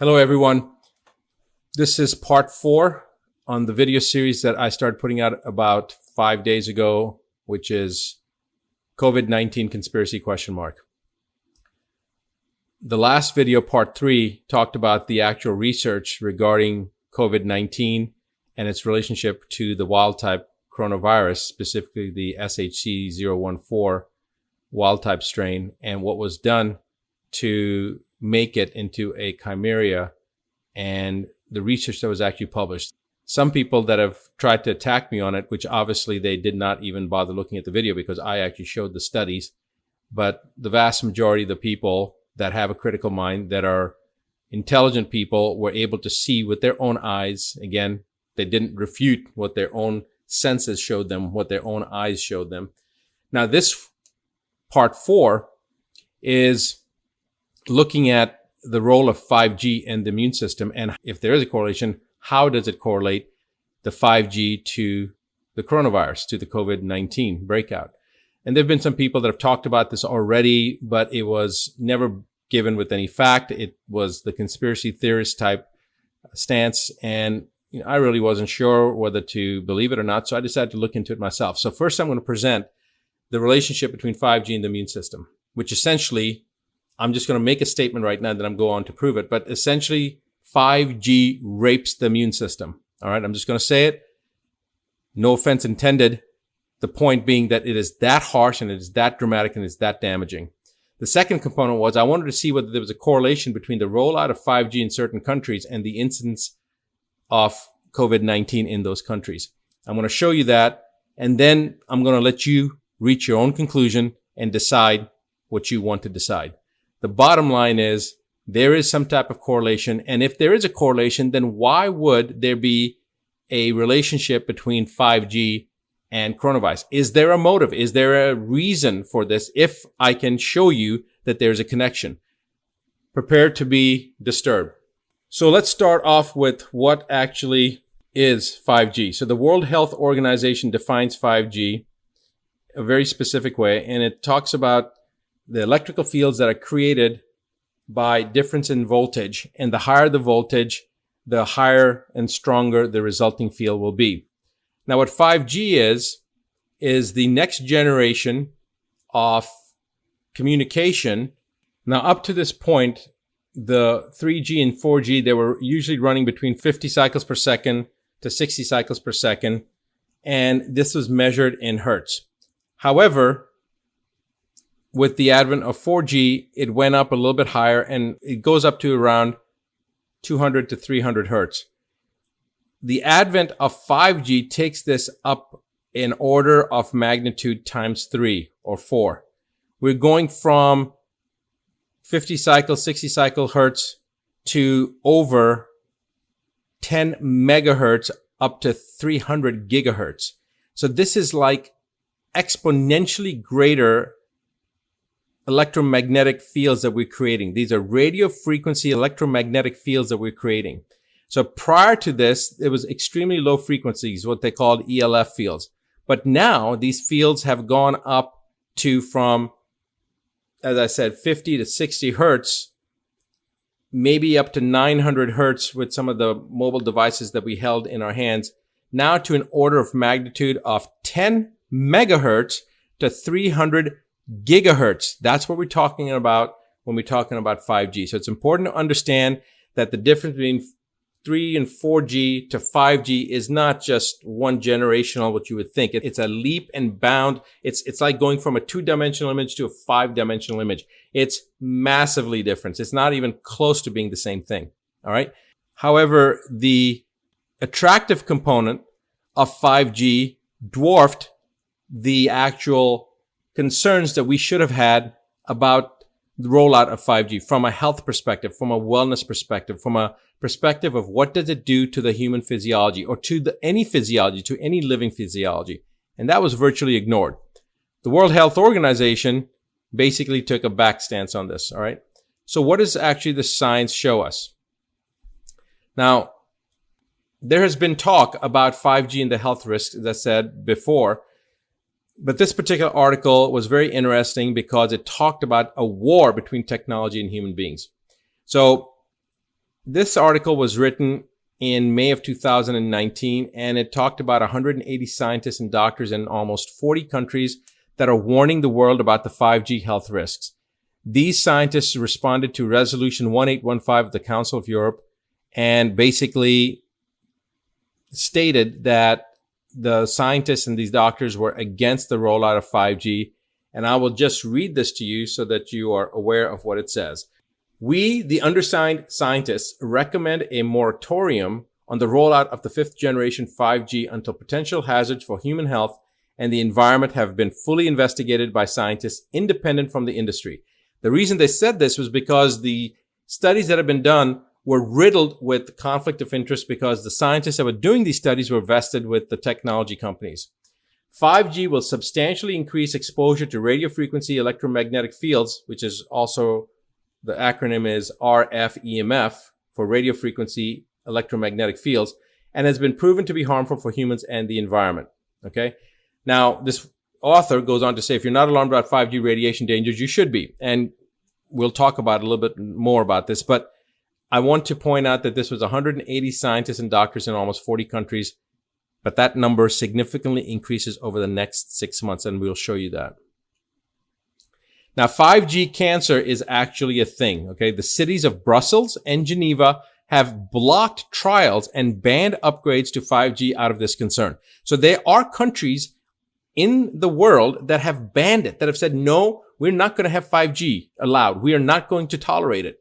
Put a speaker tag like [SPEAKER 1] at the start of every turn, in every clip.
[SPEAKER 1] Hello, everyone. This is part 4 on the video series that I started putting out about 5 days ago, which is COVID-19 conspiracy ? The last video, part 3, talked about the actual research regarding COVID-19 and its relationship to the wild-type coronavirus, specifically the SHC014 wild-type strain, and what was done to make it into a chimera and the research that was actually published. Some people that have tried to attack me on it, which obviously they did not even bother looking at the video because I actually showed the studies, but the vast majority of the people that have a critical mind, that are intelligent people, were able to see with their own eyes. Again, they didn't refute what their own senses showed them, what their own eyes showed them. Now, this part 4 is looking at the role of 5G in the immune system, and if there is a correlation, how does it correlate the 5G to the coronavirus, to the COVID-19 breakout? And there have been some people that have talked about this already, but it was never given with any fact. It was the conspiracy theorist type stance, and I really wasn't sure whether to believe it or not, so I decided to look into it myself. So first I'm going to present the relationship between 5G and the immune system, which essentially, I'm just going to make a statement right now, then I'm going to prove it. But essentially, 5G rapes the immune system. All right, I'm just going to say it. No offense intended. The point being that it is that harsh and it is that dramatic and it's that damaging. The second component was I wanted to see whether there was a correlation between the rollout of 5G in certain countries and the incidence of COVID-19 in those countries. I'm going to show you that, and then I'm going to let you reach your own conclusion and decide what you want to decide. The bottom line is there is some type of correlation. And if there is a correlation, then why would there be a relationship between 5G and coronavirus? Is there a motive? Is there a reason for this? If I can show you that there's a connection, prepare to be disturbed. So let's start off with what actually is 5G. So the World Health Organization defines 5G a very specific way, and it talks about the electrical fields that are created by difference in voltage. And the higher the voltage, the higher and stronger the resulting field will be. Now, what 5G is the next generation of communication. Now, up to this point, the 3G and 4G, they were usually running between 50 cycles per second to 60 cycles per second. And this was measured in hertz. However, with the advent of 4G, it went up a little bit higher, and it goes up to around 200 to 300 hertz. The advent of 5G takes this up in order of magnitude times 3 or 4. We're going from 50 cycles, 60 cycle hertz to over 10 megahertz up to 300 gigahertz. So this is like exponentially greater electromagnetic fields that we're creating. These are radio frequency electromagnetic fields that we're creating. So prior to this, it was extremely low frequencies, what they called ELF fields. But now these fields have gone up to from, as I said, 50 to 60 hertz, maybe up to 900 hertz with some of the mobile devices that we held in our hands, now to an order of magnitude of 10 megahertz to 300 gigahertz. That's what we're talking about when we're talking about 5G. So it's important to understand that the difference between 3 and 4G to 5G is not just one generational, what you would think. It's a leap and bound. It's like going from a 2-dimensional image to a 5-dimensional image. It's massively different. It's not even close to being the same thing. All right. However, the attractive component of 5G dwarfed the actual concerns that we should have had about the rollout of 5G from a health perspective, from a wellness perspective, from a perspective of what does it do to the human physiology or to any physiology, to any living physiology. And that was virtually ignored. The World Health Organization basically took a back stance on this. All right. So what does actually the science show us? Now, there has been talk about 5G and the health risks, as I said before. But this particular article was very interesting because it talked about a war between technology and human beings. So This article was written in May of 2019, and it talked about 180 scientists and doctors in almost 40 countries that are warning the world about the 5G health risks. These scientists responded to Resolution 1815 of the Council of Europe and basically stated that the scientists and these doctors were against the rollout of 5G. And I will just read this to you so that you are aware of what it says. We, the undersigned scientists, recommend a moratorium on the rollout of the fifth generation 5G until potential hazards for human health and the environment have been fully investigated by scientists independent from the industry. The reason they said this was because the studies that have been done were riddled with conflict of interest because the scientists that were doing these studies were vested with the technology companies. 5G will substantially increase exposure to radio frequency electromagnetic fields, which is also, the acronym is RFEMF for radio frequency electromagnetic fields, and has been proven to be harmful for humans and the environment. Okay. Now, this author goes on to say, if you're not alarmed about 5G radiation dangers, you should be. And we'll talk about a little bit more about this, but I want to point out that this was 180 scientists and doctors in almost 40 countries, but that number significantly increases over the next 6 months, and we'll show you that. Now, 5G cancer is actually a thing, okay? The cities of Brussels and Geneva have blocked trials and banned upgrades to 5G out of this concern. So there are countries in the world that have banned it, that have said, no, we're not going to have 5G allowed. We are not going to tolerate it.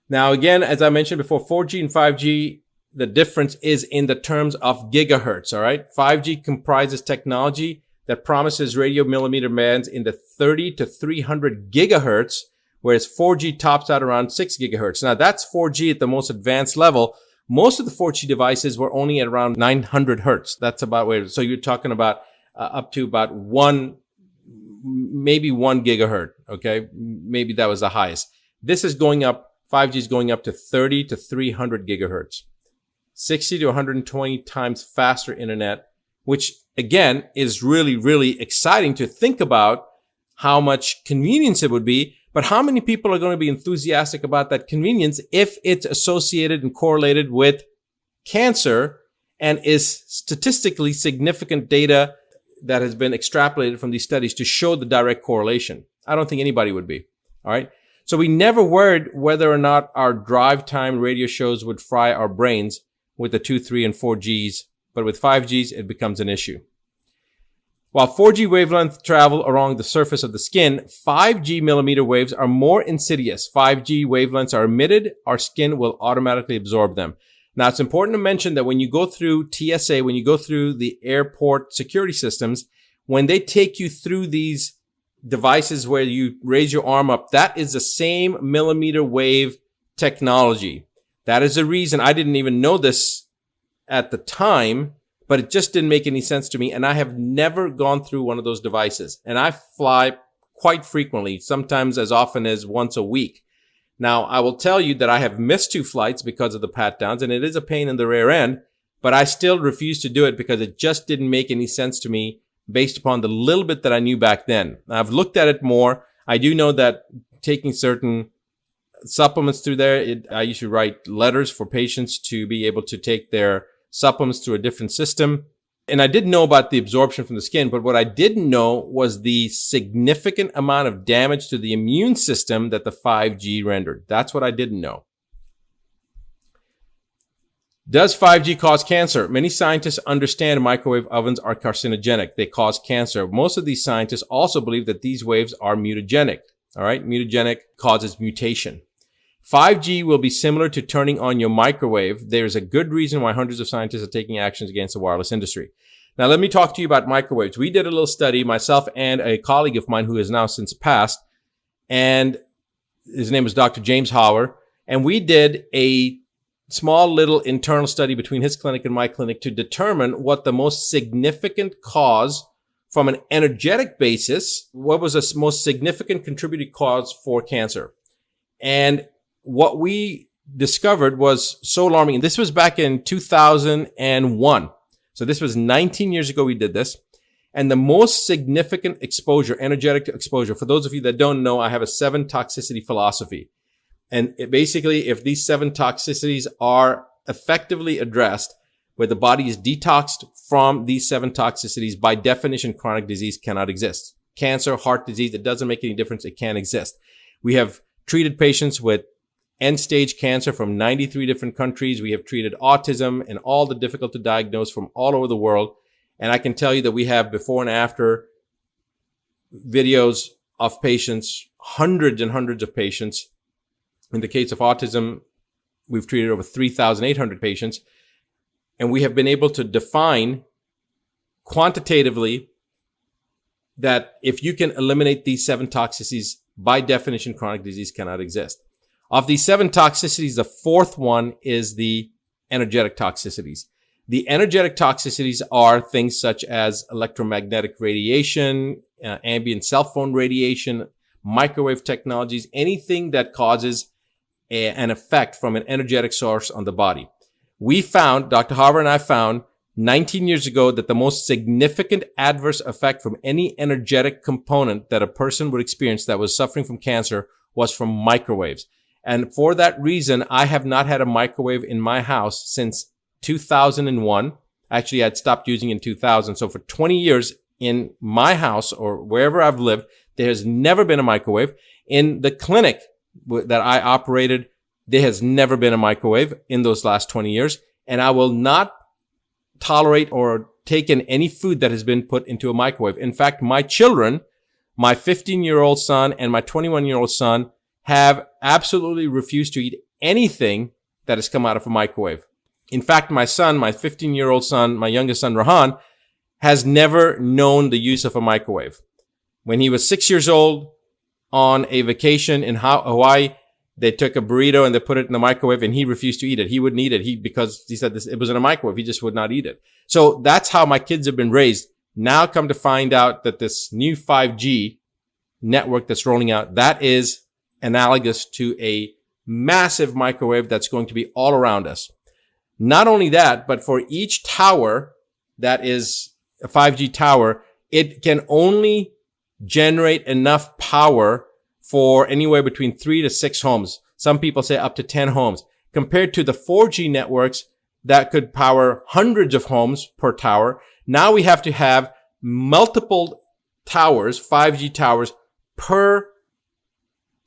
[SPEAKER 1] Now, again, as I mentioned before, 4G and 5G, the difference is in the terms of gigahertz, all right? 5G comprises technology that promises radio millimeter bands in the 30 to 300 gigahertz, whereas 4G tops out around 6 gigahertz. Now, that's 4G at the most advanced level. Most of the 4G devices were only at around 900 hertz. That's about where, so you're talking about up to about maybe 1 gigahertz, okay? Maybe that was the highest. This is going up. 5G is going up to 30 to 300 gigahertz, 60 to 120 times faster internet, which again is really, really exciting to think about how much convenience it would be. But how many people are going to be enthusiastic about that convenience if it's associated and correlated with cancer and is statistically significant data that has been extrapolated from these studies to show the direct correlation? I don't think anybody would be. All right. So we never worried whether or not our drive time radio shows would fry our brains with the 2, 3, and 4Gs, but with 5Gs, it becomes an issue. While 4G wavelength travel along the surface of the skin, 5G millimeter waves are more insidious. 5G wavelengths are emitted, our skin will automatically absorb them. Now, it's important to mention that when you go through TSA, when you go through the airport security systems, when they take you through these devices where you raise your arm up, that is the same millimeter wave technology. That is the reason I didn't even know this at the time, but it just didn't make any sense to me. And I have never gone through one of those devices. And I fly quite frequently, sometimes as often as once a week. Now, I will tell you that I have missed 2 flights because of the pat downs, and it is a pain in the rear end, but I still refuse to do it because it just didn't make any sense to me based upon the little bit that I knew back then. I've looked at it more. I do know that taking certain supplements through there, I used to write letters for patients to be able to take their supplements through a different system. And I didn't know about the absorption from the skin, but what I didn't know was the significant amount of damage to the immune system that the 5G rendered. That's what I didn't know. Does 5G cause cancer? Many scientists understand microwave ovens are carcinogenic. They cause cancer. Most of these scientists also believe that these waves are mutagenic. All right. Mutagenic causes mutation. 5G will be similar to turning on your microwave. There's a good reason why hundreds of scientists are taking actions against the wireless industry. Now, let me talk to you about microwaves. We did a little study, myself and a colleague of mine who has now since passed, and his name was Dr. James Hauer, and we did a small little internal study between his clinic and my clinic to determine what the most significant cause from an energetic basis, what was the most significant contributing cause for cancer. And what we discovered was so alarming. And this was back in 2001. So this was 19 years ago we did this. And the most significant exposure, energetic exposure, for those of you that don't know, I have a 7 toxicity philosophy. And basically, if these 7 toxicities are effectively addressed, where the body is detoxed from these 7 toxicities, by definition, chronic disease cannot exist. Cancer, heart disease, it doesn't make any difference. It can't exist. We have treated patients with end-stage cancer from 93 different countries. We have treated autism and all the difficult to diagnose from all over the world. And I can tell you that we have before and after videos of patients, hundreds and hundreds of patients. In the case of autism, we've treated over 3,800 patients. And we have been able to define quantitatively that if you can eliminate these 7 toxicities, by definition, chronic disease cannot exist. Of these 7 toxicities, the 4th one is the energetic toxicities. The energetic toxicities are things such as electromagnetic radiation, ambient cell phone radiation, microwave technologies, anything that causes an effect from an energetic source on the body. We found, Dr. Harvard and I found 19 years ago that the most significant adverse effect from any energetic component that a person would experience that was suffering from cancer was from microwaves. And for that reason, I have not had a microwave in my house since 2001. Actually, I'd stopped using it in 2000. So for 20 years in my house or wherever I've lived, there has never been a microwave. In the clinic that I operated, there has never been a microwave in those last 20 years. And I will not tolerate or take in any food that has been put into a microwave. In fact, my children, my 15-year-old son and my 21-year-old son, have absolutely refused to eat anything that has come out of a microwave. In fact, my son, my 15-year-old son, my youngest son, Rahan, has never known the use of a microwave. When he was 6 years old on a vacation in Hawaii, they took a burrito and they put it in the microwave and he refused to eat it. He wouldn't eat it because he said it was in a microwave. He just would not eat it. So that's how my kids have been raised. Now come to find out that this new 5G network that's rolling out, that is analogous to a massive microwave that's going to be all around us. Not only that, but for each tower that is a 5G tower, it can only generate enough power for anywhere between 3 to 6 homes. Some people say up to 10 homes. Compared to the 4G networks that could power hundreds of homes per tower, now we have to have multiple towers, 5G towers, per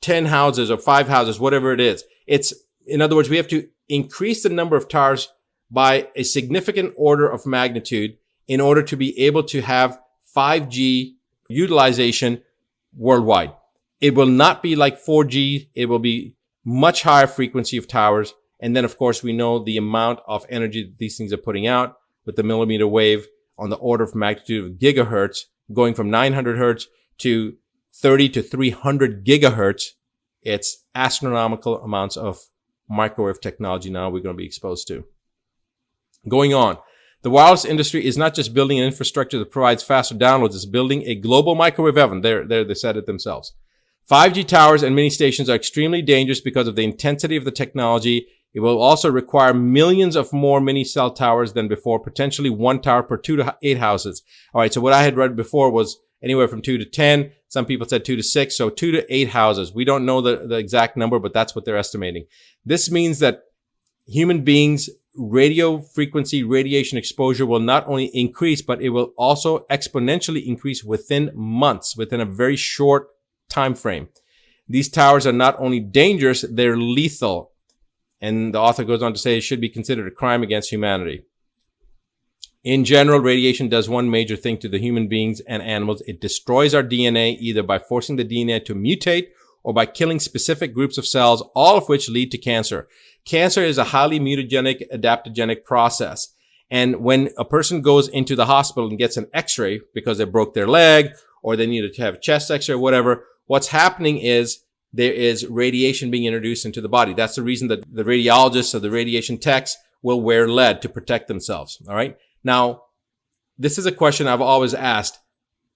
[SPEAKER 1] 10 houses or 5 houses, whatever it is. In other words, we have to increase the number of towers by a significant order of magnitude in order to be able to have 5G utilization worldwide. It will not be like 4G. It will be much higher frequency of towers. And then, of course, we know the amount of energy that these things are putting out with the millimeter wave on the order of magnitude of gigahertz, going from 900 hertz to 30 to 300 gigahertz. It's astronomical amounts of microwave technology now we're going to be exposed to. Going on, the wireless industry is not just building an infrastructure that provides faster downloads, it's building a global microwave oven. They said it themselves. 5G towers and mini stations are extremely dangerous because of the intensity of the technology. It will also require millions of more mini cell towers than before, potentially 1 tower per 2 to 8 houses. All right, so what I had read before was anywhere from 2 to 10. Some people said 2 to 6, so 2 to 8 houses. We don't know the exact number, but that's what they're estimating. This means that human beings' radio frequency radiation exposure will not only increase, but it will also exponentially increase within months, within a very short time frame. These towers are not only dangerous, they're lethal. And the author goes on to say it should be considered a crime against humanity. In general, radiation does one major thing to the human beings and animals. It destroys our DNA either by forcing the DNA to mutate or by killing specific groups of cells, all of which lead to cancer. Cancer is a highly mutagenic, adaptogenic process. And when a person goes into the hospital and gets an x-ray because they broke their leg or they needed to have a chest x-ray or whatever, what's happening is there is radiation being introduced into the body. That's the reason that the radiologists or the radiation techs will wear lead to protect themselves. All right. Now, this is a question I've always asked.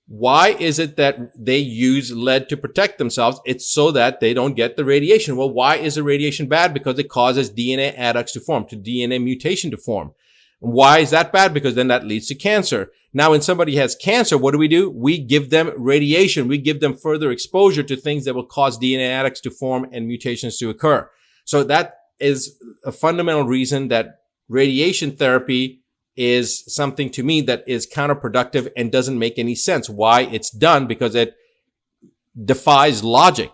[SPEAKER 1] Why is it that they use lead to protect themselves? It's so that they don't get the radiation. Well, why is the radiation bad? Because it causes DNA adducts to form, to DNA mutation to form. Why is that bad? Because then that leads to cancer. Now, when somebody has cancer, what do? We give them radiation. We give them further exposure to things that will cause DNA adducts to form and mutations to occur. So that is a fundamental reason that radiation therapy is something to me that is counterproductive and doesn't make any sense. Why it's done? Because it defies logic.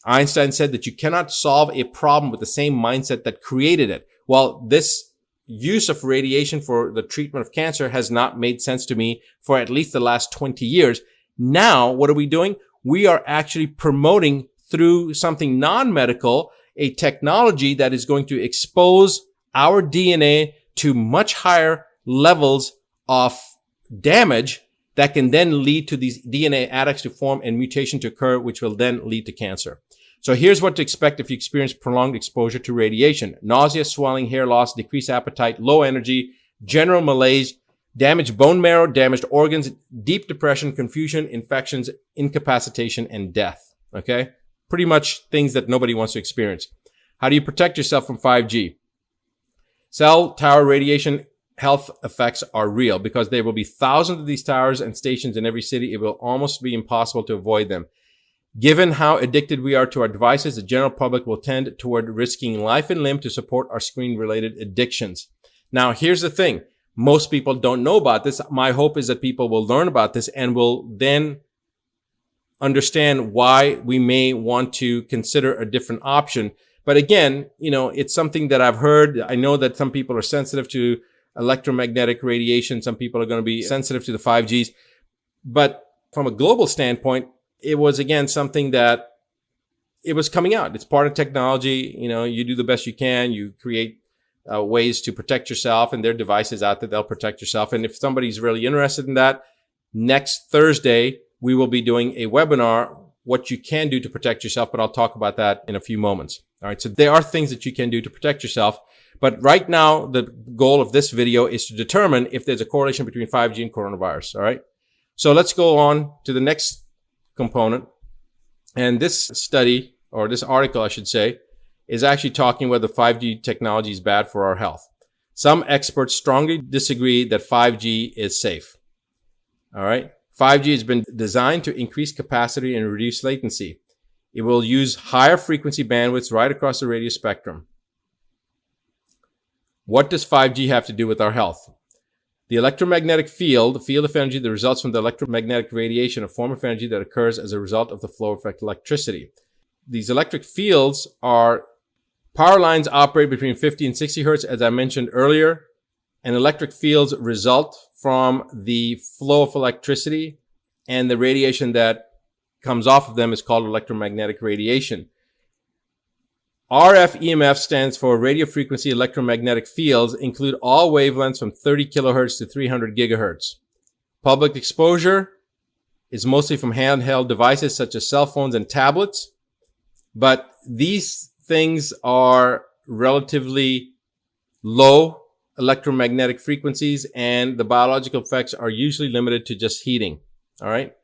[SPEAKER 1] Einstein said that you cannot solve a problem with the same mindset that created it. Well, this use of radiation for the treatment of cancer has not made sense to me for at least the last 20 years. Now, what are we doing? We are actually promoting through something non-medical, a technology that is going to expose our DNA to much higher levels of damage that can then lead to these DNA adducts to form and mutation to occur, which will then lead to cancer. So here's what to expect if you experience prolonged exposure to radiation: nausea, swelling, hair loss, decreased appetite, low energy, general malaise, damaged bone marrow, damaged organs, deep depression, confusion, infections, incapacitation, and death. Okay? Pretty much things that nobody wants to experience. How do you protect yourself from 5G? Cell tower radiation health effects are real because there will be thousands of these towers and stations in every city. It will almost be impossible to avoid them. Given how addicted we are to our devices, the general public will tend toward risking life and limb to support our screen-related addictions. Now, here's the thing. Most people don't know about this. My hope is that people will learn about this and will then understand why we may want to consider a different option. But again, it's something that I've heard. I know that some people are sensitive to electromagnetic radiation. Some people are going to be sensitive to the 5Gs. But from a global standpoint, it was, again, something that it was coming out. It's part of technology. You do the best you can. You create ways to protect yourself, and there are devices out there that'll protect yourself. And if somebody's really interested in that, next Thursday, we will be doing a webinar, what you can do to protect yourself, but I'll talk about that in a few moments. All right. So there are things that you can do to protect yourself. But right now, the goal of this video is to determine if there's a correlation between 5G and coronavirus. All right. So let's go on to the next component. And this study, or this article, I should say, is actually talking whether 5G technology is bad for our health. Some experts strongly disagree that 5G is safe. All right. 5G has been designed to increase capacity and reduce latency. It will use higher frequency bandwidths right across the radio spectrum. What does 5G have to do with our health? The electromagnetic field, the field of energy that results from the electromagnetic radiation, a form of energy that occurs as a result of the flow of electricity. These electric fields are power lines operate between 50 and 60 hertz, as I mentioned earlier, and electric fields result from the flow of electricity, and the radiation that comes off of them is called electromagnetic radiation. RF EMF stands for radio frequency electromagnetic fields, include all wavelengths from 30 kilohertz to 300 gigahertz. Public exposure is mostly from handheld devices such as cell phones and tablets, but these things are relatively low electromagnetic frequencies, and the biological effects are usually limited to just heating. All right.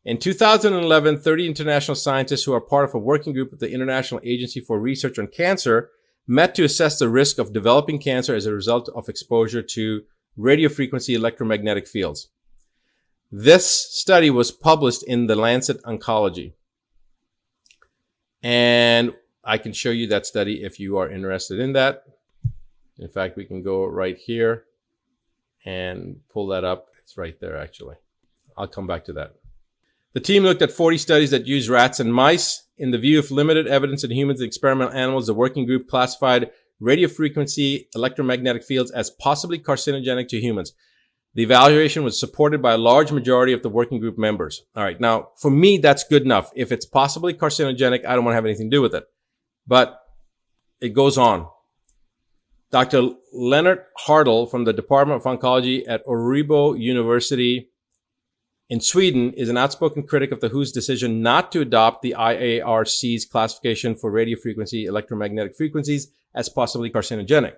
[SPEAKER 1] In 2011, 30 international scientists who are part of a working group of the International Agency for Research on Cancer met to assess the risk of developing cancer as a result of exposure to radio frequency electromagnetic fields. This study was published in the Lancet Oncology. And I can show you that study if you are interested in that. In fact, we can go right here and pull that up. It's right there, actually. I'll come back to that. The team looked at 40 studies that used rats and mice. In the view of limited evidence in humans and experimental animals, the working group classified radiofrequency electromagnetic fields as possibly carcinogenic to humans. The evaluation was supported by a large majority of the working group members. All right. Now, for me, that's good enough. If it's possibly carcinogenic, I don't want to have anything to do with it. But it goes on. Dr. Leonard Hartl from the Department of Oncology at Örebro University in Sweden is an outspoken critic of the WHO's decision not to adopt the IARC's classification for radiofrequency electromagnetic frequencies as possibly carcinogenic.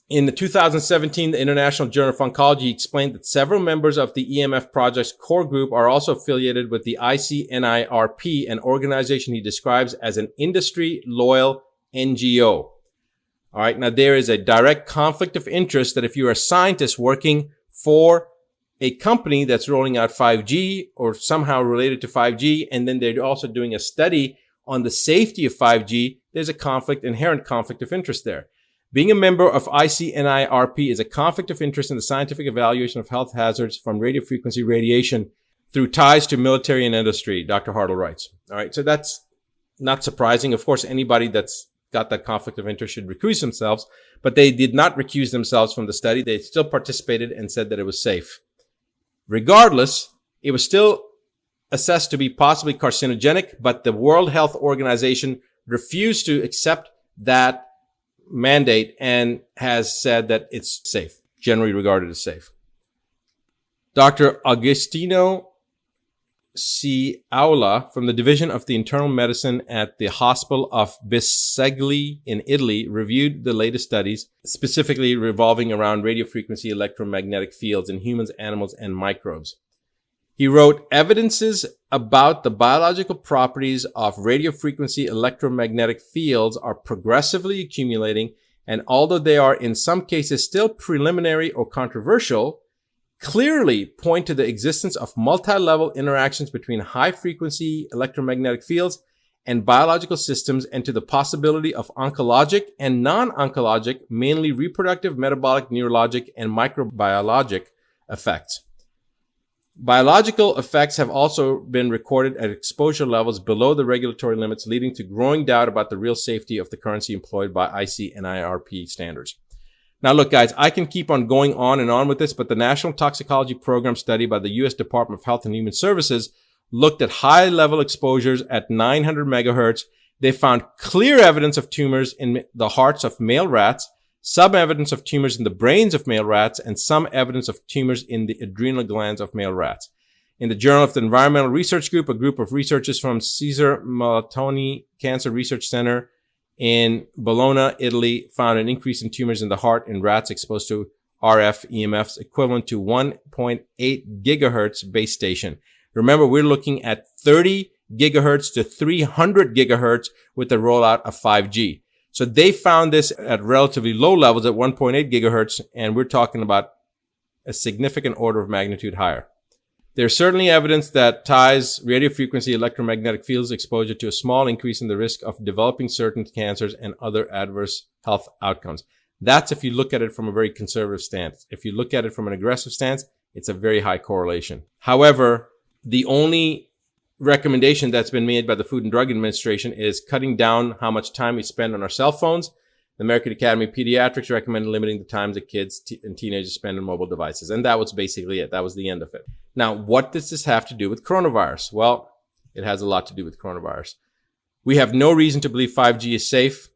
[SPEAKER 1] In the 2017, the International Journal of Oncology explained that several members of the EMF project's core group are also affiliated with the ICNIRP, an organization he describes as an industry-loyal NGO. All right. Now, there is a direct conflict of interest that if you're a scientist working for a company that's rolling out 5G or somehow related to 5G, and then they're also doing a study on the safety of 5G, there's a inherent conflict of interest there. Being a member of ICNIRP is a conflict of interest in the scientific evaluation of health hazards from radiofrequency radiation through ties to military and industry, Dr. Hartle writes. All right, so that's not surprising. Of course, anybody that's got that conflict of interest should recuse themselves, but they did not recuse themselves from the study. They still participated and said that it was safe. Regardless, it was still assessed to be possibly carcinogenic, but the World Health Organization refused to accept that mandate and has said that it's safe, generally regarded as safe. Dr. Agostino C. Aula from the Division of the Internal Medicine at the Hospital of Bisceglie in Italy reviewed the latest studies, specifically revolving around radiofrequency electromagnetic fields in humans, animals, and microbes. He wrote, evidences about the biological properties of radiofrequency electromagnetic fields are progressively accumulating, and although they are in some cases still preliminary or controversial, clearly point to the existence of multi-level interactions between high-frequency electromagnetic fields and biological systems, and to the possibility of oncologic and non-oncologic, mainly reproductive, metabolic, neurologic, and microbiologic effects. Biological effects have also been recorded at exposure levels below the regulatory limits, leading to growing doubt about the real safety of the currency employed by ICNIRP standards. Now, look, guys, I can keep on going on and on with this, but the National Toxicology Program study by the U.S. Department of Health and Human Services looked at high-level exposures at 900 megahertz. They found clear evidence of tumors in the hearts of male rats, some evidence of tumors in the brains of male rats, and some evidence of tumors in the adrenal glands of male rats. In the Journal of the Environmental Research Group, a group of researchers from Cesare Maltoni Cancer Research Center in Bologna, Italy, found an increase in tumors in the heart in rats exposed to RF EMFs equivalent to 1.8 gigahertz base station. Remember, we're looking at 30 gigahertz to 300 gigahertz with the rollout of 5G. So they found this at relatively low levels at 1.8 gigahertz, and we're talking about a significant order of magnitude higher. There's certainly evidence that ties radiofrequency electromagnetic fields exposure to a small increase in the risk of developing certain cancers and other adverse health outcomes. That's if you look at it from a very conservative stance. If you look at it from an aggressive stance, it's a very high correlation. However, the only recommendation that's been made by the Food and Drug Administration is cutting down how much time we spend on our cell phones. The American Academy of Pediatrics recommended limiting the times that kids and teenagers spend on mobile devices. And that was basically it. That was the end of it. Now, what does this have to do with coronavirus? Well, it has a lot to do with coronavirus. We have no reason to believe 5G is safe.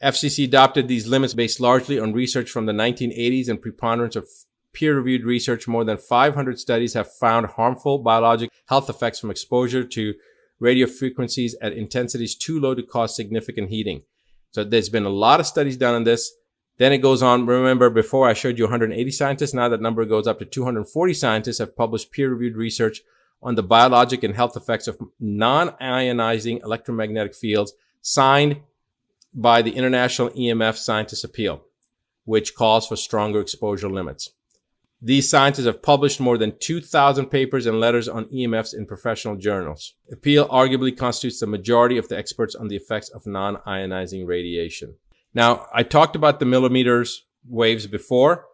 [SPEAKER 1] FCC adopted these limits based largely on research from the 1980s and preponderance of peer-reviewed research. More than 500 studies have found harmful biologic health effects from exposure to radio frequencies at intensities too low to cause significant heating. So there's been a lot of studies done on this. Then it goes on. Remember, before I showed you 180 scientists. Now that number goes up to 240 scientists have published peer-reviewed research on the biologic and health effects of non-ionizing electromagnetic fields, signed by the International EMF Scientists Appeal, which calls for stronger exposure limits. These scientists have published more than 2,000 papers and letters on EMFs in professional journals. Appeal arguably constitutes the majority of the experts on the effects of non-ionizing radiation. Now, I talked about the millimeters waves before,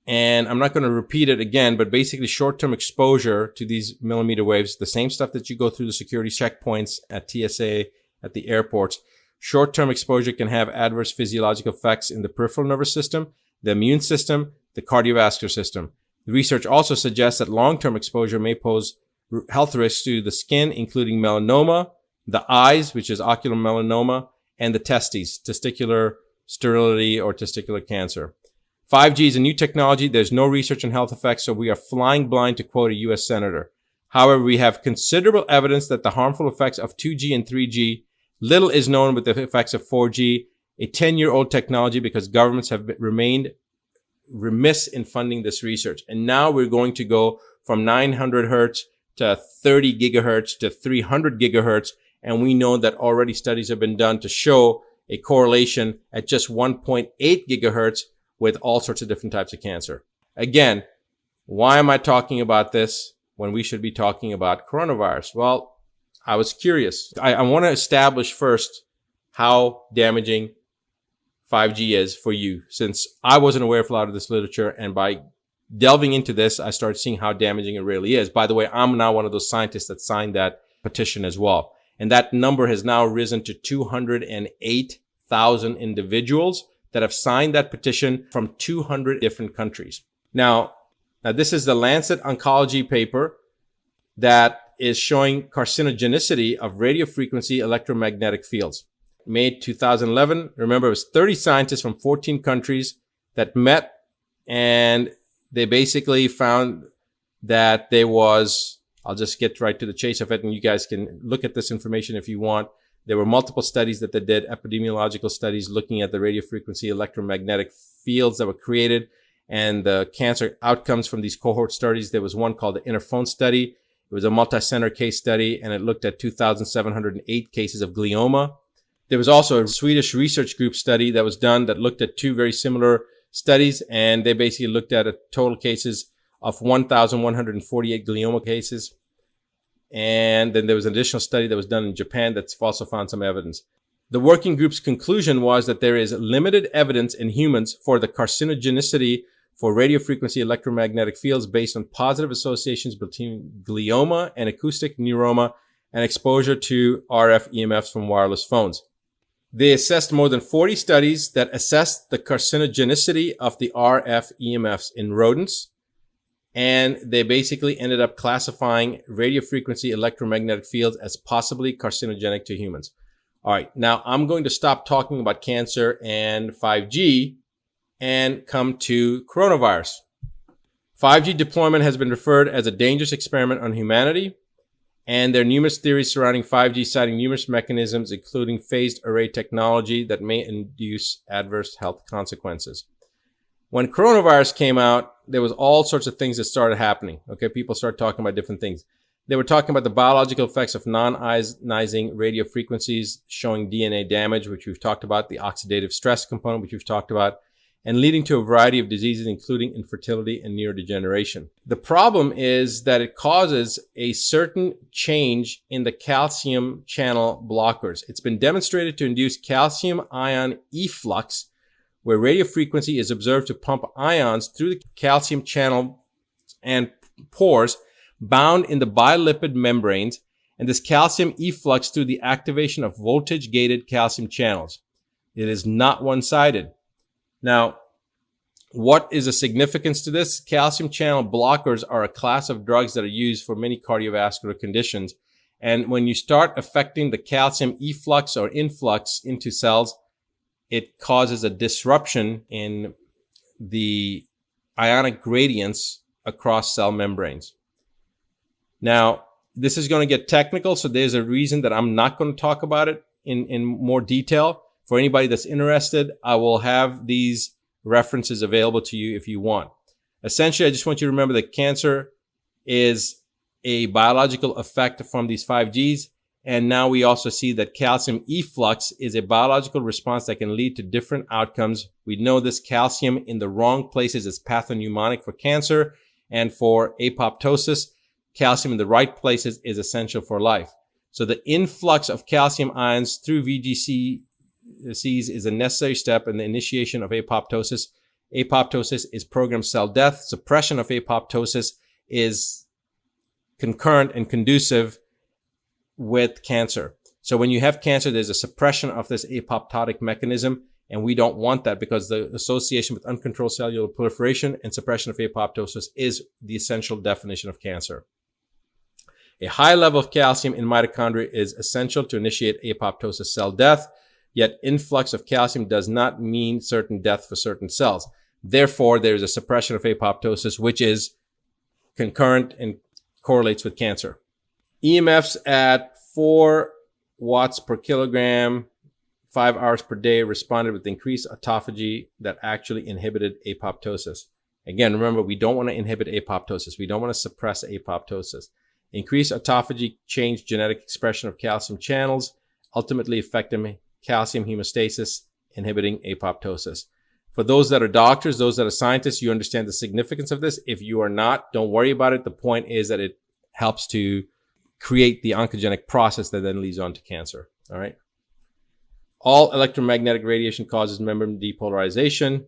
[SPEAKER 1] and I'm not going to repeat it again, but basically short-term exposure to these millimeter waves, the same stuff that you go through the security checkpoints at TSA, at the airports, short-term exposure can have adverse physiological effects in the peripheral nervous system, the immune system, the cardiovascular system. The research also suggests that long-term exposure may pose health risks to the skin, including melanoma, the eyes, which is ocular melanoma, and the testes, testicular sterility or testicular cancer. 5G is a new technology. There's no research on health effects, so we are flying blind, to quote a U.S. senator. However, we have considerable evidence that the harmful effects of 2G and 3G, little is known with the effects of 4G, a 10-year-old technology, because governments have remained remiss in funding this research. And now we're going to go from 900 hertz to 30 gigahertz to 300 gigahertz. And we know that already studies have been done to show a correlation at just 1.8 gigahertz with all sorts of different types of cancer. Again, why am I talking about this when we should be talking about coronavirus? Well, I was curious. I want to establish first how damaging 5G is for you, since I wasn't aware of a lot of this literature, and by delving into this, I started seeing how damaging it really is. By the way, I'm now one of those scientists that signed that petition as well. And that number has now risen to 208,000 individuals that have signed that petition from 200 different countries. Now, this is the Lancet Oncology paper that is showing carcinogenicity of radiofrequency electromagnetic fields. Made 2011. Remember, it was 30 scientists from 14 countries that met, and they basically found that there was, I'll just get right to the chase of it, and you guys can look at this information if you want. There were multiple studies that they did, epidemiological studies looking at the radiofrequency electromagnetic fields that were created and the cancer outcomes from these cohort studies. There was one called the Interphone study. It was a multi-center case study, and it looked at 2,708 cases of glioma. There was also a Swedish research group study that was done that looked at two very similar studies, and they basically looked at a total cases of 1,148 glioma cases. And then there was an additional study that was done in Japan that's also found some evidence. The working group's conclusion was that there is limited evidence in humans for the carcinogenicity for radiofrequency electromagnetic fields based on positive associations between glioma and acoustic neuroma and exposure to RF EMFs from wireless phones. They assessed more than 40 studies that assessed the carcinogenicity of the RF EMFs in rodents, and they basically ended up classifying radiofrequency electromagnetic fields as possibly carcinogenic to humans. All right, now I'm going to stop talking about cancer and 5G and come to coronavirus. 5G deployment has been referred as a dangerous experiment on humanity, and there are numerous theories surrounding 5G, citing numerous mechanisms, including phased array technology that may induce adverse health consequences. When coronavirus came out, there was all sorts of things that started happening. Okay, people started talking about different things. They were talking about the biological effects of non-ionizing radio frequencies showing DNA damage, which we've talked about, the oxidative stress component, which we've talked about, and leading to a variety of diseases, including infertility and neurodegeneration. The problem is that it causes a certain change in the calcium channel blockers. It's been demonstrated to induce calcium ion efflux, where radio frequency is observed to pump ions through the calcium channel and pores bound in the bilipid membranes, and this calcium efflux through the activation of voltage-gated calcium channels. It is not one-sided. Now, what is the significance to this? Calcium channel blockers are a class of drugs that are used for many cardiovascular conditions. And when you start affecting the calcium efflux or influx into cells, it causes a disruption in the ionic gradients across cell membranes. Now, this is going to get technical, so there's a reason that I'm not going to talk about it in more detail. For anybody that's interested, I will have these references available to you if you want. Essentially, I just want you to remember that cancer is a biological effect from these 5Gs. And now we also see that calcium efflux is a biological response that can lead to different outcomes. We know this calcium in the wrong places is pathognomonic for cancer, and for apoptosis, calcium in the right places is essential for life. So the influx of calcium ions through VGCs is a necessary step in the initiation of apoptosis. Apoptosis is programmed cell death. Suppression of apoptosis is concurrent and conducive with cancer. So when you have cancer, there's a suppression of this apoptotic mechanism, and we don't want that because the association with uncontrolled cellular proliferation and suppression of apoptosis is the essential definition of cancer. A high level of calcium in mitochondria is essential to initiate apoptosis cell death, yet influx of calcium does not mean certain death for certain cells. Therefore, there is a suppression of apoptosis, which is concurrent and correlates with cancer. EMFs at 4 watts per kilogram, 5 hours per day responded with increased autophagy that actually inhibited apoptosis. Again, remember, we don't want to inhibit apoptosis. We don't want to suppress apoptosis. Increased autophagy changed genetic expression of calcium channels, ultimately affecting calcium hemostasis, inhibiting apoptosis. For those that are doctors, those that are scientists, you understand the significance of this. If you are not, don't worry about it. The point is that it helps to create the oncogenic process that then leads on to cancer. All right. All electromagnetic radiation causes membrane depolarization,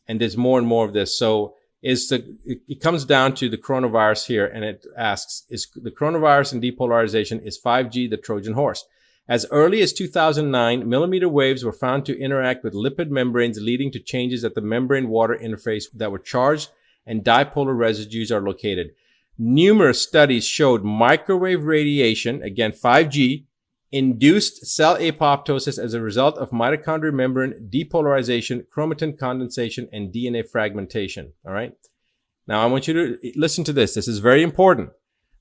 [SPEAKER 1] and there's more and more of this. So it comes down to the coronavirus here, and it asks, is the coronavirus and depolarization, is 5G the Trojan horse? As early as 2009, millimeter waves were found to interact with lipid membranes, leading to changes at the membrane-water interface that were charged and dipolar residues are located. Numerous studies showed microwave radiation, again 5G, induced cell apoptosis as a result of mitochondrial membrane depolarization, chromatin condensation, and DNA fragmentation. All right. Now I want you to listen to this. This is very important.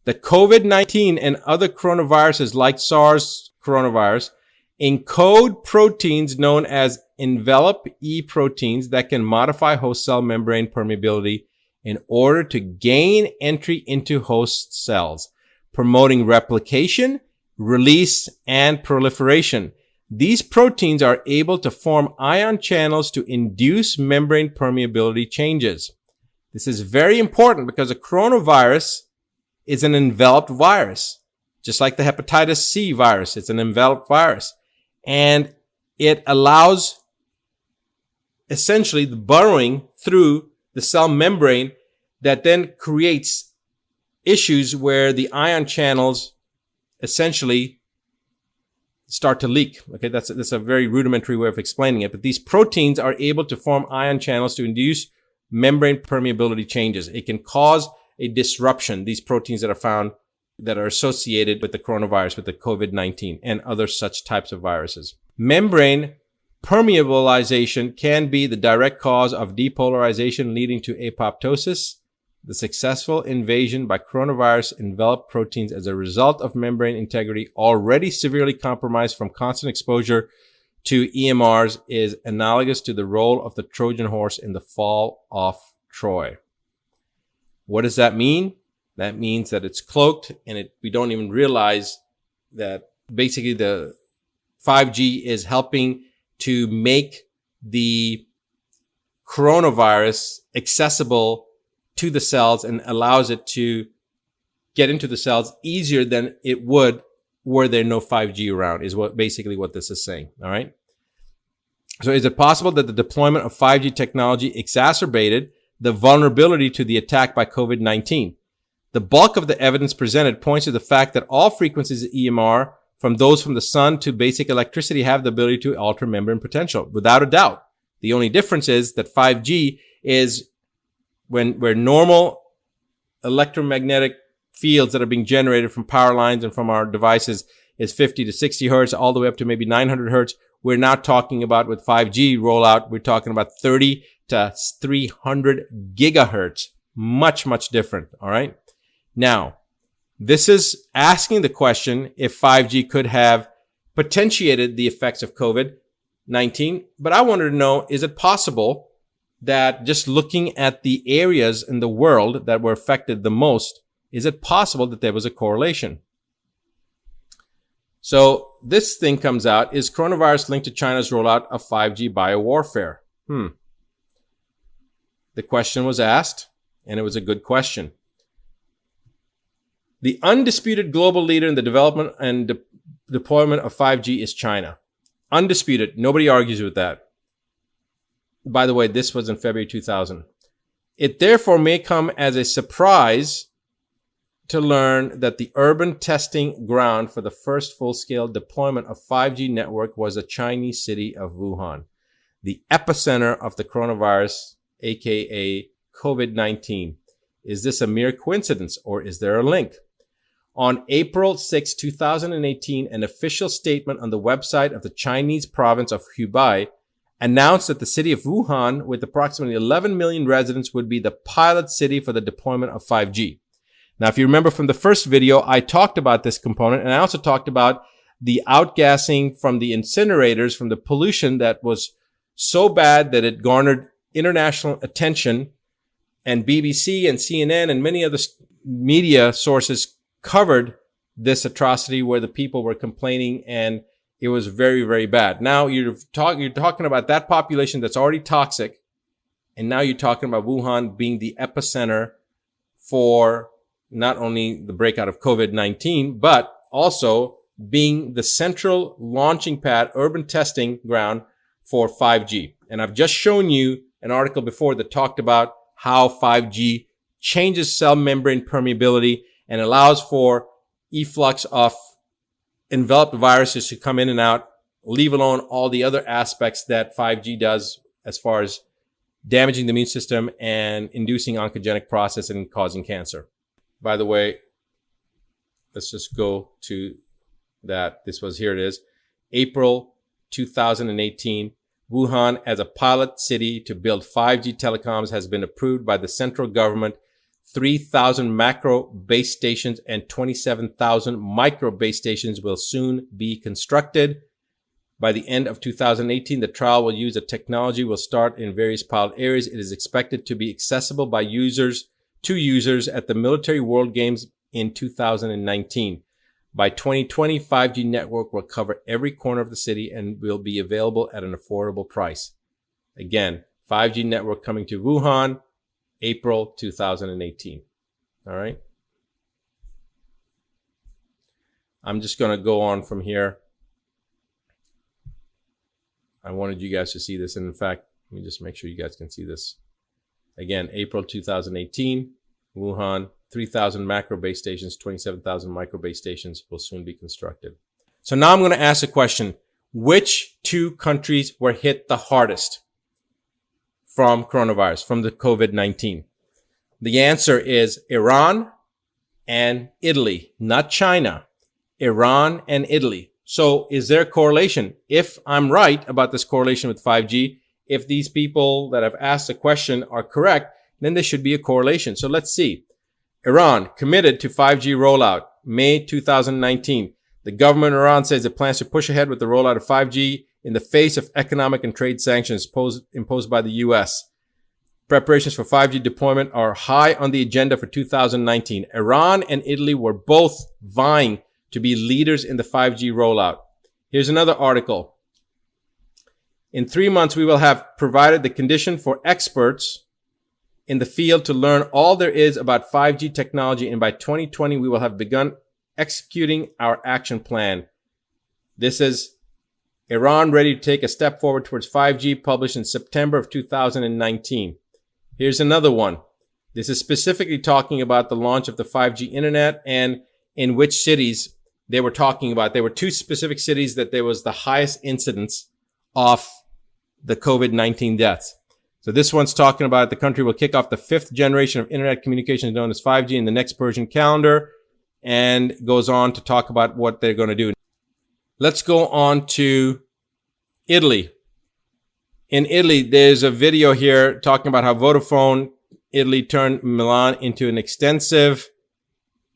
[SPEAKER 1] The COVID-19 and other coronaviruses like SARS coronavirus encode proteins known as envelope E proteins that can modify host cell membrane permeability in order to gain entry into host cells, promoting replication, release, and proliferation. These proteins are able to form ion channels to induce membrane permeability changes. This is very important because a coronavirus is an enveloped virus, just like the hepatitis C virus. It's an enveloped virus, and it allows essentially the burrowing through the cell membrane that then creates issues where the ion channels essentially start to leak. Okay, that's a very rudimentary way of explaining it, but these proteins are able to form ion channels to induce membrane permeability changes. It can cause a disruption, these proteins that are found that are associated with the coronavirus, with the COVID-19 and other such types of viruses. Membrane permeabilization can be the direct cause of depolarization leading to apoptosis. The successful invasion by coronavirus enveloped proteins as a result of membrane integrity already severely compromised from constant exposure to EMRs is analogous to the role of the Trojan horse in the fall of Troy. What does that mean? That means that it's cloaked, and we don't even realize that basically the 5G is helping to make the coronavirus accessible to the cells and allows it to get into the cells easier than it would were there no 5G around, is what this is saying. All right. So is it possible that the deployment of 5G technology exacerbated the vulnerability to the attack by COVID-19? The bulk of the evidence presented points to the fact that all frequencies of EMR, from those from the sun to basic electricity, have the ability to alter membrane potential, without a doubt. The only difference is that 5G is where normal electromagnetic fields that are being generated from power lines and from our devices is 50 to 60 hertz, all the way up to maybe 900 hertz. We're not talking about with 5G rollout. We're talking about 30 to 300 gigahertz. Much, much different. All right. Now, this is asking the question if 5G could have potentiated the effects of COVID-19. But I wanted to know, is it possible that just looking at the areas in the world that were affected the most, is it possible that there was a correlation? So this thing comes out, is coronavirus linked to China's rollout of 5G biowarfare? The question was asked, and it was a good question. The undisputed global leader in the development and deployment of 5G is China. Undisputed. Nobody argues with that. By the way, this was in February 2000. It therefore may come as a surprise to learn that the urban testing ground for the first full-scale deployment of 5G network was the Chinese city of Wuhan, the epicenter of the coronavirus, aka COVID-19. Is this a mere coincidence, or is there a link? On April 6, 2018, an official statement on the website of the Chinese province of Hubei announced that the city of Wuhan, with approximately 11 million residents, would be the pilot city for the deployment of 5G. Now, if you remember from the first video, I talked about this component, and I also talked about the outgassing from the incinerators, from the pollution that was so bad that it garnered international attention, and BBC and CNN and many other media sources covered this atrocity where the people were complaining, and it was very, very bad. Now you're talking about that population that's already toxic. And now you're talking about Wuhan being the epicenter for not only the breakout of COVID-19, but also being the central launching pad, urban testing ground for 5G. And I've just shown you an article before that talked about how 5G changes cell membrane permeability and allows for efflux of enveloped viruses to come in and out, leave alone all the other aspects that 5G does as far as damaging the immune system and inducing oncogenic process and causing cancer. By the way, let's just go to that. Here it is. April 2018, Wuhan as a pilot city to build 5G telecoms has been approved by the central government. 3,000 macro base stations and 27,000 micro base stations will soon be constructed. By the end of 2018, the trial will use the technology will start in various pilot areas. It is expected to be accessible by users at the Military World Games in 2019. By 2020, 5G network will cover every corner of the city and will be available at an affordable price. Again, 5G network coming to Wuhan, April 2018. All right. I'm just going to go on from here. I wanted you guys to see this. And in fact, let me just make sure you guys can see this. Again, April 2018, Wuhan, 3,000 macro base stations, 27,000 micro base stations will soon be constructed. So now I'm going to ask a question. Which two countries were hit the hardest from coronavirus, from the COVID-19? The answer is Iran and Italy, not China. Iran and Italy. So is there a correlation? If I'm right about this correlation with 5G, if these people that have asked the question are correct, then there should be a correlation. So let's see. Iran committed to 5G rollout, May 2019. The government of Iran says it plans to push ahead with the rollout of 5G in the face of economic and trade sanctions imposed by the U.S. Preparations for 5G deployment are high on the agenda for 2019. Iran and Italy were both vying to be leaders in the 5G rollout. Here's another article. In 3 months, we will have provided the condition for experts in the field to learn all there is about 5G technology, and by 2020, we will have begun executing our action plan. This is Iran ready to take a step forward towards 5G, published in September of 2019. Here's another one. This is specifically talking about the launch of the 5G internet and in which cities they were talking about. There were two specific cities that there was the highest incidence of the COVID-19 deaths. So this one's talking about the country will kick off the 5th generation of internet communications known as 5G in the next Persian calendar, and goes on to talk about what they're going to do. Let's go on to Italy. In Italy, there's a video here talking about how Vodafone Italy turned Milan into an extensive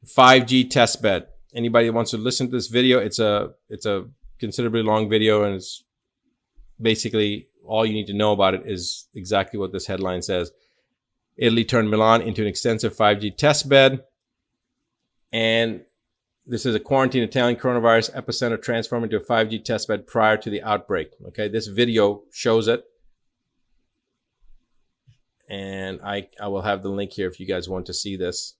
[SPEAKER 1] 5G testbed. Anybody that wants to listen to this video, it's a considerably long video, and it's basically all you need to know about it is exactly what this headline says. Italy turned Milan into an extensive 5G testbed. And this is a quarantine Italian coronavirus epicenter transformed into a 5G testbed prior to the outbreak. Okay, this video shows it. And I will have the link here if you guys want to see this.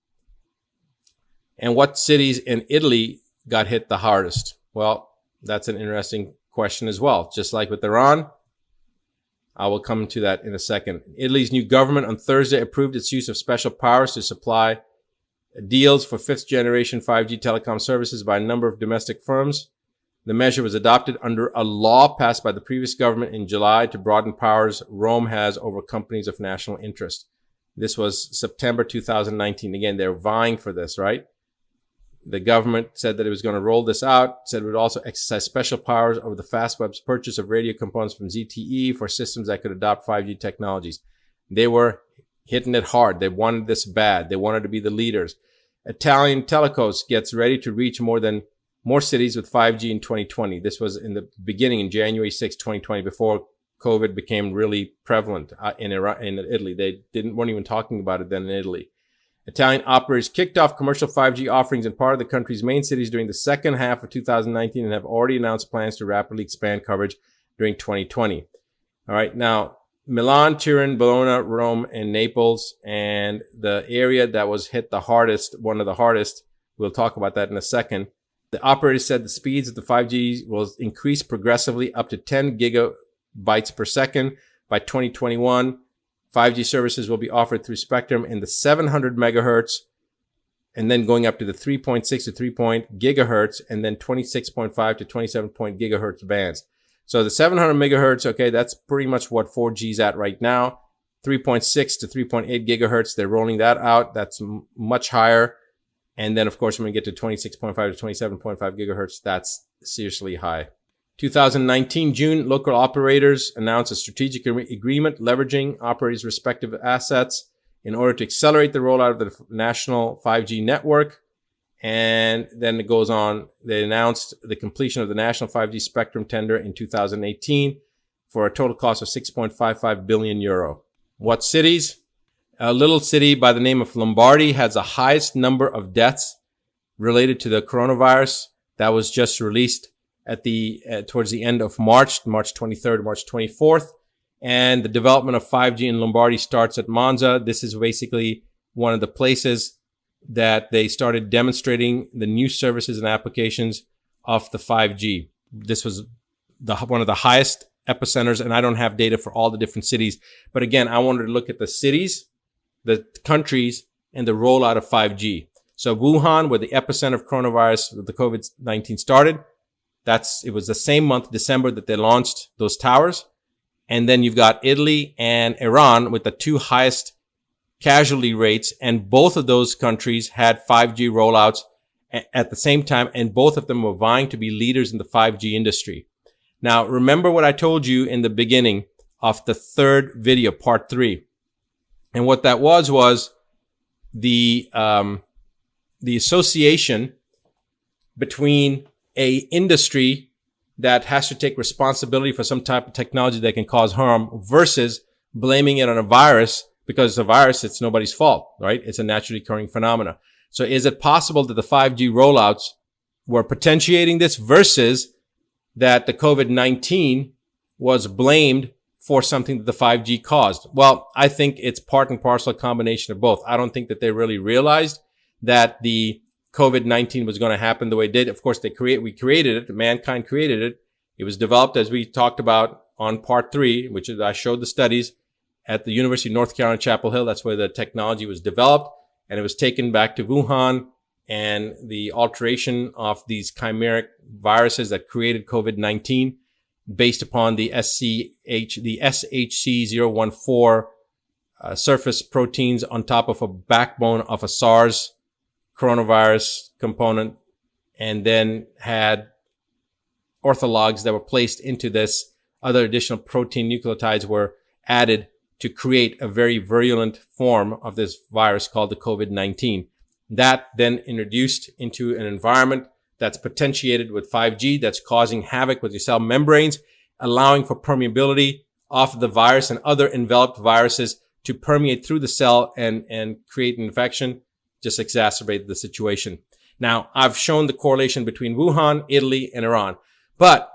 [SPEAKER 1] And what cities in Italy got hit the hardest? Well, that's an interesting question as well. Just like with Iran, I will come to that in a second. Italy's new government on Thursday approved its use of special powers to supply deals for 5th generation 5G telecom services by a number of domestic firms. The measure was adopted under a law passed by the previous government in July to broaden powers Rome has over companies of national interest. This was September 2019. Again, they're vying for this, right? The government said that it was going to roll this out, said it would also exercise special powers over the Fastweb's purchase of radio components from ZTE for systems that could adopt 5G technologies. They were hitting it hard. They wanted this bad. They wanted to be the leaders. Italian Telecos gets ready to reach more cities with 5G in 2020. This was in the beginning, in January 6, 2020, before COVID became really prevalent in Italy. They weren't even talking about it then in Italy. Italian operators kicked off commercial 5G offerings in part of the country's main cities during the second half of 2019 and have already announced plans to rapidly expand coverage during 2020. All right. Now, Milan, Turin, Bologna, Rome, and Naples, and the area that was hit the hardest, one of the hardest, we'll talk about that in a second. The operators said the speeds of the 5G will increase progressively up to 10 gigabytes per second by 2021. 5G services will be offered through spectrum in the 700 megahertz and then going up to the 3.6 to 3 gigahertz and then 26.5 to 27 gigahertz bands. So the 700 megahertz, okay, that's pretty much what 4G is at right now. 3.6 to 3.8 gigahertz, they're rolling that out. That's much higher. And then, of course, when we get to 26.5 to 27.5 gigahertz, that's seriously high. 2019 June, local operators announced a strategic agreement leveraging operators' respective assets in order to accelerate the rollout of the national 5G network. And then it goes on. They announced the completion of the national 5G spectrum tender in 2018 for a total cost of 6.55 billion euro. What cities? A little city by the name of Lombardy has the highest number of deaths related to the coronavirus. That was just released at towards the end of March 23rd, March 24th. And the development of 5G in Lombardy starts at Monza. This is basically one of the places that they started demonstrating the new services and applications of the 5G. This was one of the highest epicenters, and I don't have data for all the different cities. But again, I wanted to look at the cities, the countries, and the rollout of 5G. So Wuhan, where the epicenter of coronavirus, the COVID-19 started, it was the same month, December, that they launched those towers. And then you've got Italy and Iran with the two highest casualty rates. And both of those countries had 5G rollouts at the same time. And both of them were vying to be leaders in the 5G industry. Now, remember what I told you in the beginning of the third video, part 3. And what that was the association between a industry that has to take responsibility for some type of technology that can cause harm versus blaming it on a virus, because a virus, it's nobody's fault, right? It's a naturally occurring phenomena. So is it possible that the 5G rollouts were potentiating this versus that the COVID-19 was blamed for something that the 5G caused? Well, I think it's part and parcel combination of both. I don't think that they really realized that the COVID-19 was going to happen the way it did. Of course, we created it. Mankind created it. It was developed, as we talked about on part 3, which is I showed the studies at the University of North Carolina, Chapel Hill. That's where the technology was developed, and it was taken back to Wuhan, and the alteration of these chimeric viruses that created COVID-19 based upon the SHC014 surface proteins on top of a backbone of a SARS coronavirus component, and then had orthologs that were placed into this. Other additional protein nucleotides were added to create a very virulent form of this virus called the COVID-19. That then introduced into an environment that's potentiated with 5G, that's causing havoc with your cell membranes, allowing for permeability of the virus and other enveloped viruses to permeate through the cell and create an infection, just exacerbated the situation. Now, I've shown the correlation between Wuhan, Italy, and Iran. But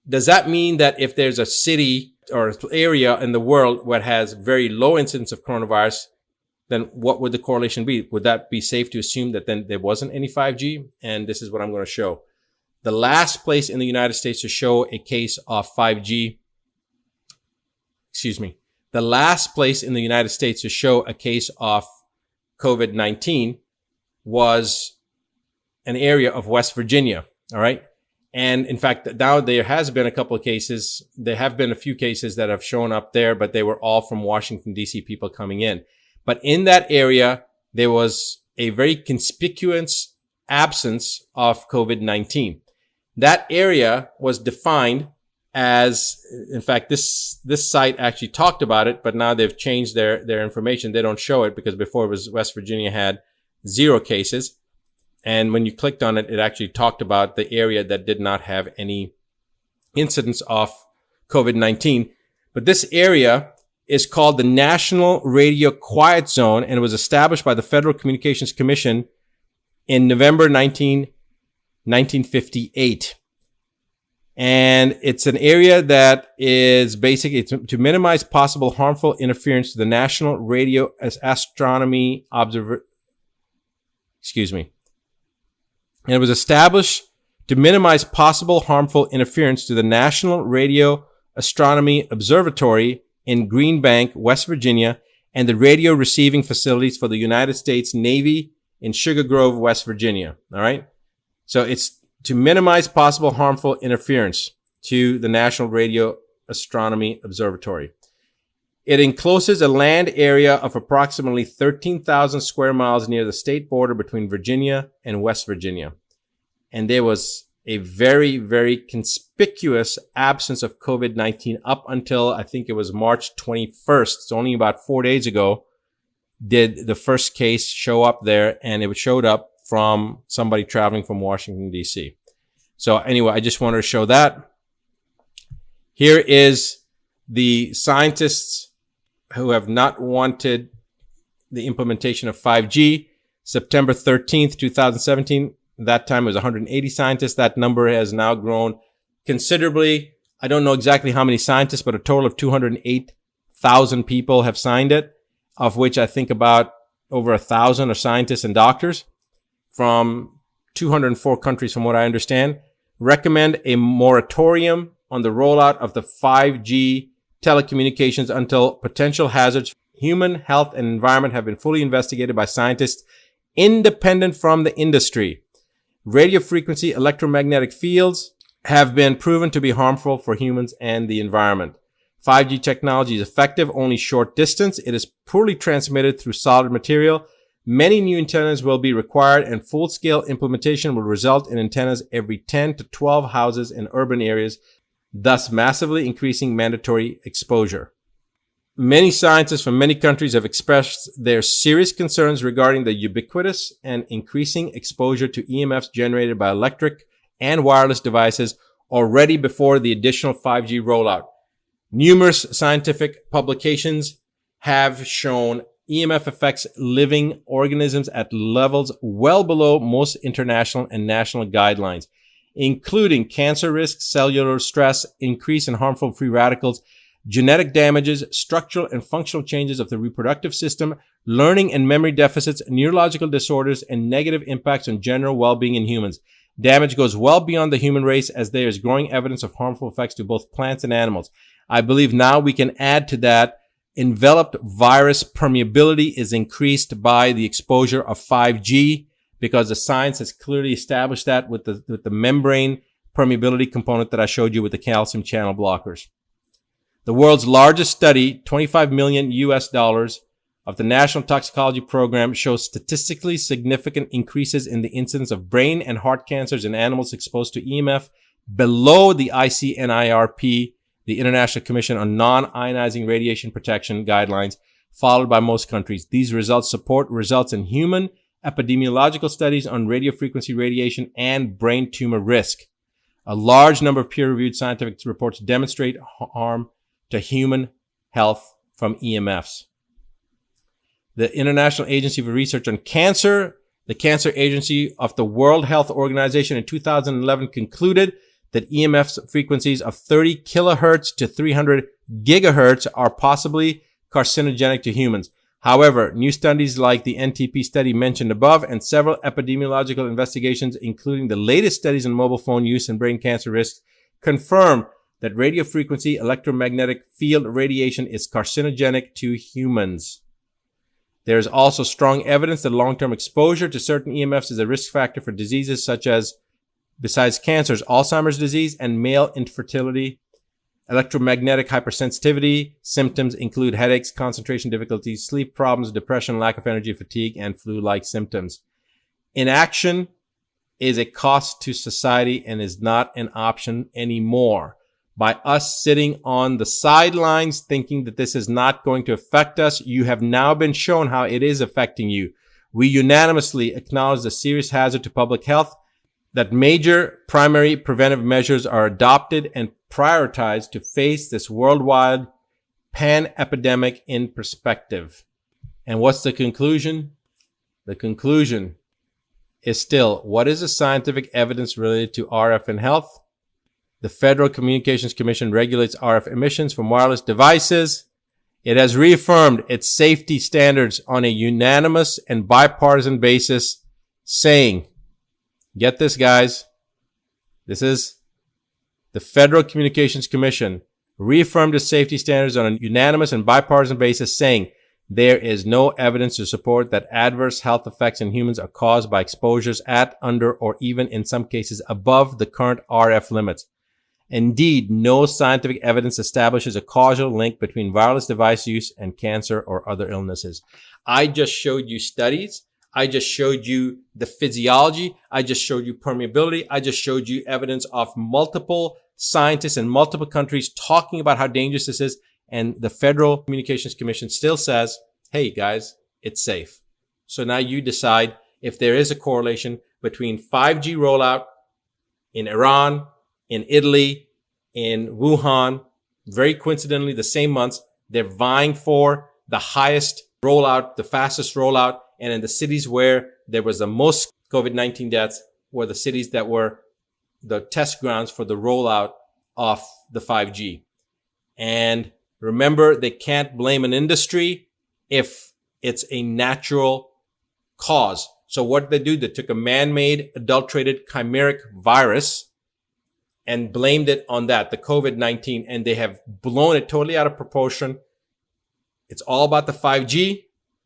[SPEAKER 1] does that mean that if there's a city or area in the world where it has very low incidence of coronavirus, then what would the correlation be? Would that be safe to assume that then there wasn't any 5G? And this is what I'm going to show. The last place in the United States to show a case of 5G, the last place in the United States to show a case of COVID-19 was an area of West Virginia. All right. And in fact, now there has been a couple of cases. There have been a few cases that have shown up there, but they were all from Washington, D.C. people coming in. But in that area, there was a very conspicuous absence of COVID-19. That area was defined as, in fact, this site actually talked about it, but now they've changed their information. They don't show it because before it was West Virginia had 0 cases. And when you clicked on it, it actually talked about the area that did not have any incidence of COVID-19. But this area is called the National Radio Quiet Zone, and it was established by the Federal Communications Commission in November 1958. And it's an area that is basically to minimize possible harmful interference to the National Radio Astronomy And it was established to minimize possible harmful interference to the National Radio Astronomy Observatory in Green Bank, West Virginia, and the radio receiving facilities for the United States Navy in Sugar Grove, West Virginia. All right. So it's to minimize possible harmful interference to the National Radio Astronomy Observatory. It encloses a land area of approximately 13,000 square miles near the state border between Virginia and West Virginia. And there was a very, very conspicuous absence of COVID-19 up until I think it was March 21st. It's only about 4 days ago did the first case show up there, and it showed up from somebody traveling from Washington, D.C. So anyway, I just wanted to show that. Here is the scientists who have not wanted the implementation of 5G. September 13th, 2017. That time it was 180 scientists. That number has now grown considerably. I don't know exactly how many scientists, but a total of 208,000 people have signed it, of which I think about over 1,000 are scientists and doctors from 204 countries, from what I understand, recommend a moratorium on the rollout of the 5G telecommunications until potential hazards for human health and environment have been fully investigated by scientists independent from the industry. Radio frequency electromagnetic fields have been proven to be harmful for humans and the environment. 5G technology is effective only short distance. It is poorly transmitted through solid material. Many new antennas will be required, and full-scale implementation will result in antennas every 10 to 12 houses in urban areas, thus massively increasing mandatory exposure. Many scientists from many countries have expressed their serious concerns regarding the ubiquitous and increasing exposure to EMFs generated by electric and wireless devices already before the additional 5G rollout. Numerous scientific publications have shown EMF affects living organisms at levels well below most international and national guidelines, including cancer risk, cellular stress, increase in harmful free radicals, genetic damages, structural and functional changes of the reproductive system, learning and memory deficits, neurological disorders, and negative impacts on general well-being in humans. Damage goes well beyond the human race, as there is growing evidence of harmful effects to both plants and animals. I believe now we can add to that enveloped virus permeability is increased by the exposure of 5G, because the science has clearly established that with the membrane permeability component that I showed you with the calcium channel blockers. The world's largest study, $25 million of the National Toxicology Program, shows statistically significant increases in the incidence of brain and heart cancers in animals exposed to EMF below the ICNIRP, the International Commission on Non-Ionizing Radiation Protection guidelines, followed by most countries. These results support results in human epidemiological studies on radiofrequency radiation and brain tumor risk. A large number of peer-reviewed scientific reports demonstrate harm to human health from EMFs. The International Agency for Research on Cancer, the Cancer Agency of the World Health Organization, in 2011 concluded that EMF frequencies of 30 kilohertz to 300 gigahertz are possibly carcinogenic to humans. However, new studies like the NTP study mentioned above and several epidemiological investigations, including the latest studies on mobile phone use and brain cancer risks, confirm that radiofrequency electromagnetic field radiation is carcinogenic to humans. There is also strong evidence that long-term exposure to certain EMFs is a risk factor for diseases such as, besides cancers, Alzheimer's disease and male infertility. Electromagnetic hypersensitivity symptoms include headaches, concentration difficulties, sleep problems, depression, lack of energy, fatigue, and flu-like symptoms. Inaction is a cost to society and is not an option anymore. By us sitting on the sidelines thinking that this is not going to affect us, you have now been shown how it is affecting you. We unanimously acknowledge the serious hazard to public health, that major primary preventive measures are adopted and prioritized to face this worldwide pan-epidemic in perspective. And what's the conclusion? The conclusion is still, what is the scientific evidence related to RF and health? The Federal Communications Commission regulates RF emissions from wireless devices. It has reaffirmed its safety standards on a unanimous and bipartisan basis, saying, get this, guys, this is the Federal Communications Commission reaffirmed its safety standards on a unanimous and bipartisan basis, saying there is no evidence to support that adverse health effects in humans are caused by exposures at, under, or even in some cases above the current RF limits. Indeed, no scientific evidence establishes a causal link between wireless device use and cancer or other illnesses. I just showed you studies. I just showed you the physiology. I just showed you permeability. I just showed you evidence of multiple scientists in multiple countries talking about how dangerous this is. And the Federal Communications Commission still says, hey, guys, it's safe. So now you decide if there is a correlation between 5G rollout in Iran, in Italy, in Wuhan, very coincidentally, the same months, they're vying for the highest rollout, the fastest rollout. And in the cities where there was the most COVID-19 deaths were the cities that were the test grounds for the rollout of the 5G. And remember, they can't blame an industry if it's a natural cause. So what did they do? They took a man-made, adulterated, chimeric virus and blamed it on that, the COVID-19, and they have blown it totally out of proportion. It's all about the 5G.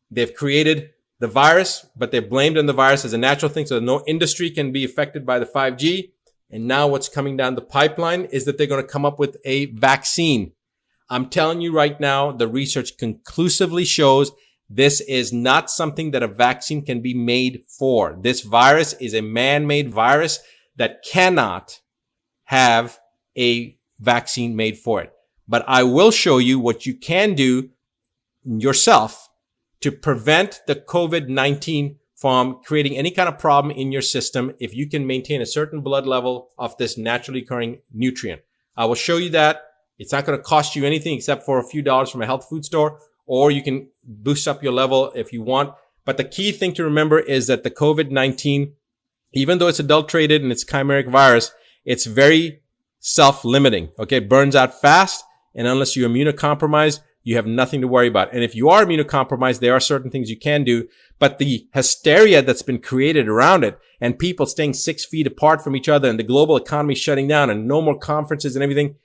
[SPEAKER 1] They've created the virus, but they blamed on the virus as a natural thing, so no industry can be affected by the 5G. And now what's coming down the pipeline is that they're going to come up with a vaccine. I'm telling you right now, the research conclusively shows this is not something that a vaccine can be made for. This virus is a man-made virus that cannot have a vaccine made for it. But I will show you what you can do yourself to prevent the COVID-19 from creating any kind of problem in your system if you can maintain a certain blood level of this naturally occurring nutrient. I will show you that. It's not going to cost you anything except for a few dollars from a health food store, or you can boost up your level if you want. But the key thing to remember is that the COVID-19, even though it's adulterated and it's chimeric virus, it's very self-limiting. Okay. It burns out fast. And unless you're immunocompromised, you have nothing to worry about. And if you are immunocompromised, there are certain things you can do. But the hysteria that's been created around it and people staying 6 feet apart from each other and the global economy shutting down and no more conferences and everything,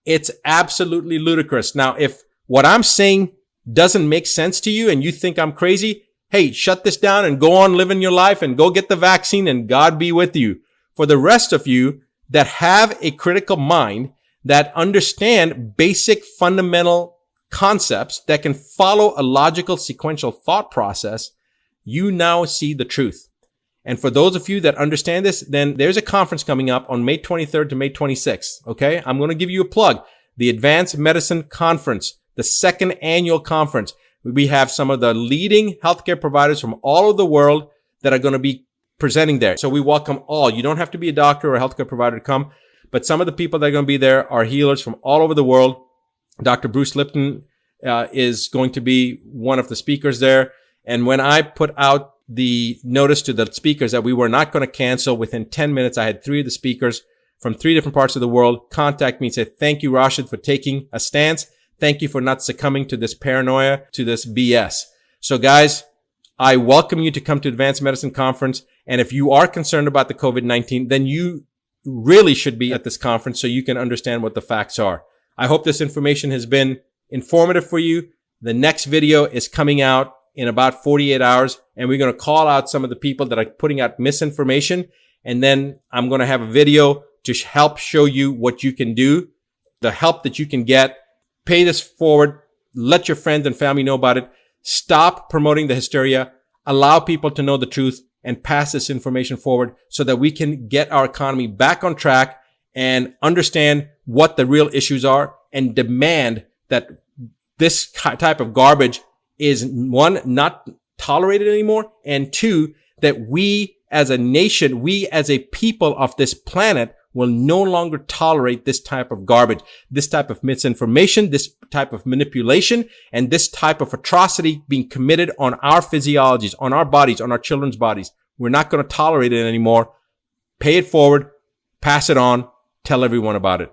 [SPEAKER 1] it's absolutely ludicrous. Now, if what I'm saying doesn't make sense to you and you think I'm crazy, hey, shut this down and go on living your life and go get the vaccine and God be with you. For the rest of you that have a critical mind, that understand basic fundamental concepts, that can follow a logical sequential thought process, you now see the truth. And for those of you that understand this, then there's a conference coming up on May 23rd to May 26th. Okay. I'm going to give you a plug. The Advanced Medicine Conference, the second annual conference. We have some of the leading healthcare providers from all over the world that are going to be presenting there. So we welcome all. You don't have to be a doctor or a healthcare provider to come, but some of the people that are going to be there are healers from all over the world. Dr. Bruce Lipton is going to be one of the speakers there. And when I put out the notice to the speakers that we were not going to cancel, within 10 minutes, I had 3 of the speakers from 3 different parts of the world contact me and say, thank you, Rashid, for taking a stance. Thank you for not succumbing to this paranoia, to this BS. So guys, I welcome you to come to Advanced Medicine Conference. And if you are concerned about the COVID-19, then you really should be at this conference so you can understand what the facts are. I hope this information has been informative for you. The next video is coming out in about 48 hours, and we're going to call out some of the people that are putting out misinformation. And then I'm going to have a video to help show you what you can do, the help that you can get. Pay this forward. Let your friends and family know about it. Stop promoting the hysteria. Allow people to know the truth and pass this information forward so that we can get our economy back on track and understand what the real issues are and demand that this type of garbage is, 1, not tolerated anymore, and 2, that we as a nation, we as a people of this planet will no longer tolerate this type of garbage, this type of misinformation, this type of manipulation, and this type of atrocity being committed on our physiologies, on our bodies, on our children's bodies. We're not going to tolerate it anymore. Pay it forward, pass it on, tell everyone about it.